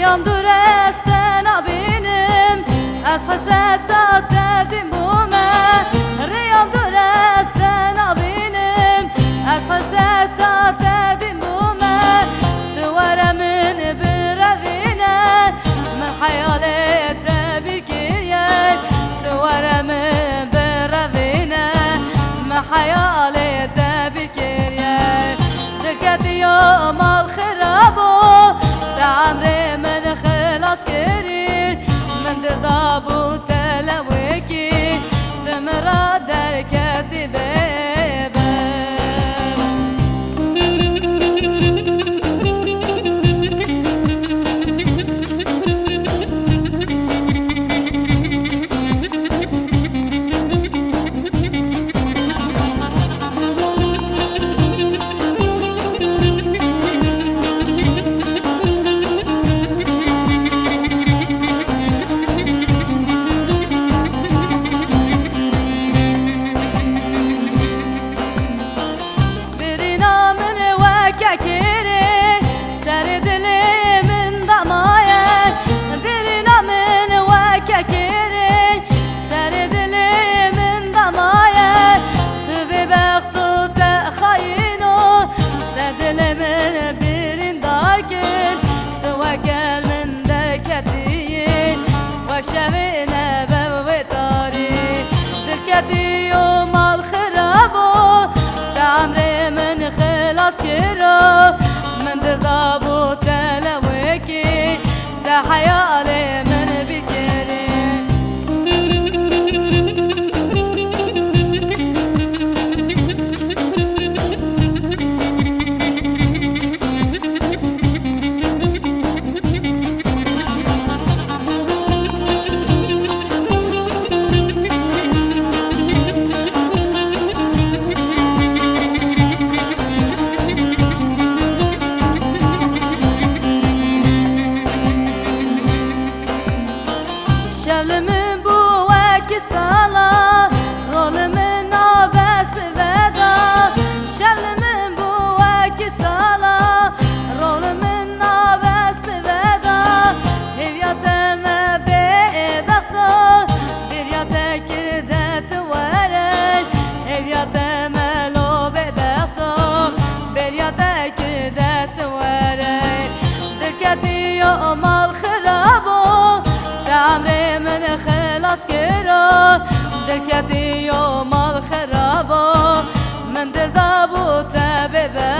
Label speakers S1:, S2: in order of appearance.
S1: ریان درست نبینم از حسرت تردیم بومه ریان درست نبینم از حسرت تردیم بومه دوار من بروینه من حیالت بگیریه دوار من بروینه من حیالت بگیریه دلکتی یوم الخرابو عمري من خلاص كرير من درضابو تلوكي تمرا دركتي بيبه شبينا بوطاري دلكتي يوم الخرابو تعمري من خلاص كيرو من درضابو تلوكي دا حيالي من بكيري شبل من بوك صلاة رول من نابس فدا شبل من بوك صلاة رول من نابس فدا هياتم ببختو برياتك كردت ورد هياتم لو ببختو برياتك كردت ورد دلكتي يوم الخرابو عمري من خلاص كيرو دلكتي يوم الخرابو من درضابو تبيبه